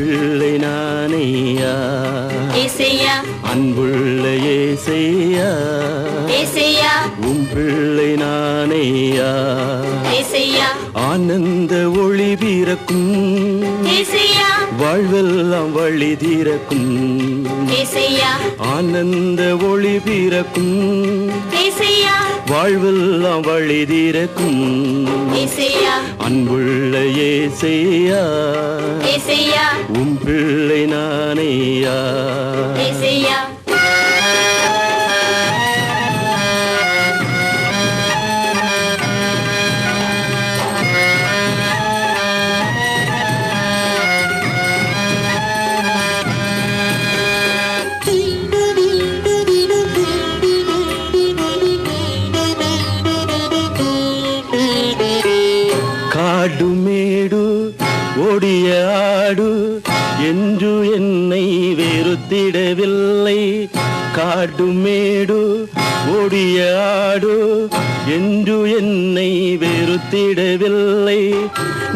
பிள்ளை நானேயா ஏசையா அன்புள்ள ஏசையா ஏசையா உம் பிள்ளை நானேயா ஏசையா ஆனந்த ஒளி பிறக்கும் ஏசையா வாழ்வெல்லாம் வழி திறக்கும் ஏசையா ஆனந்த ஒளி பிறக்கும் ஏசையா வாழ்வெல்லாம் வழி திறக்கும் ஏசையா அன்புள்ள ஏசையா ஏசையா உம் பிள்ளை நானேயா ஏசையா காடு மேடு ஓடிய ஆடு என்று என்னை வெறுத்திடவில்லை காடு மேடு ஓடிய ஆடு என்று என்னை வெறுத்திடவில்லை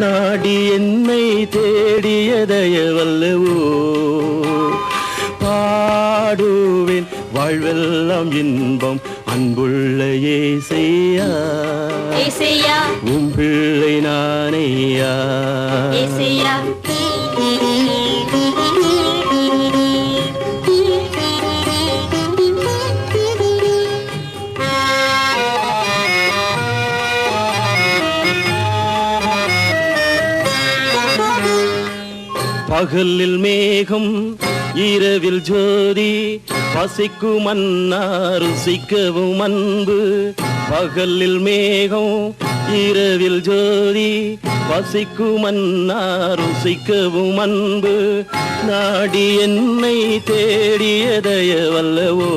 நாடி என்னை தேடிய தயவல்லவோ பாடுவேன் வாழ்வெல்லாம் இன்பம் அன்புள்ள ஏசையா ஏசையா உம் பிள்ளை நானேயா ஏசையா பகலில் மேகம் இரவில் ஜோதி பசிக்கும் அன்னா ருசிக்கவும் அன்பு பகலில் மேகம் இரவில் ஜோதி பசிக்கும் அன்னா ருசிக்கவும் அன்பு நாடி என்னை தேடியதயவல்லவோ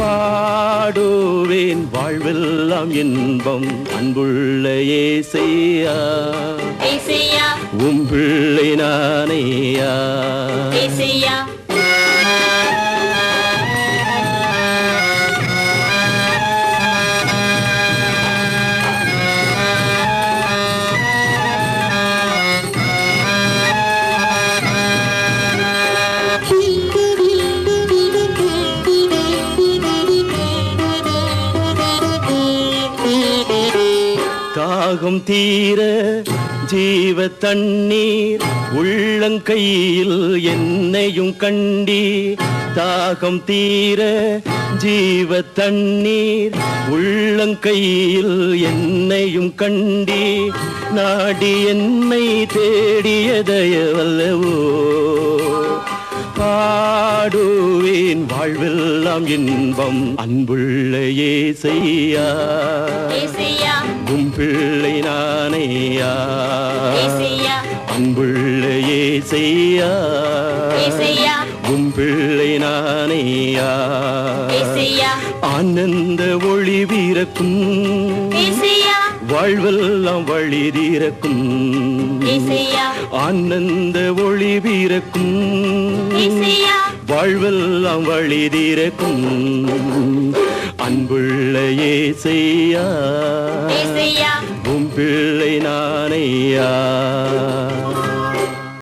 பாடுவேன் வாழ்வெல்லாம் இன்பம் அன்புள்ள ஏசையா ஏசையா உம் பிள்ளை நானேயா ஏசையா தாகம் தீர ஜீவ தண்ணீர் உள்ளங்கையில் என்னையும் கண்டி தாகம் தீர ஜீவ தண்ணீர் உள்ளங்கையில் என்னையும் கண்டி நாடி என்னை தேடியதயவல்லவோ பாடுவேன் வாழ்வெல்லாம் இன்பம் அன்புள்ள ஏசையா ஏசையா உம் பிள்ளை நானேயா ஏசையா அன்புள்ள ஏசையா ஏசையா உம் பிள்ளை நானேயா ஏசையா ஆனந்த ஒளி பிறக்கும் ஏசையா வாழ்வெல்லாம் வழி திறக்கும் ஏசையா ஆனந்த ஒளி பிறக்கும் ஏசையா வாழ்வெல்லாம் வழி திறக்கும் அன்புள்ள ஏசையா ஏசையா உம் பிள்ளை நானேயா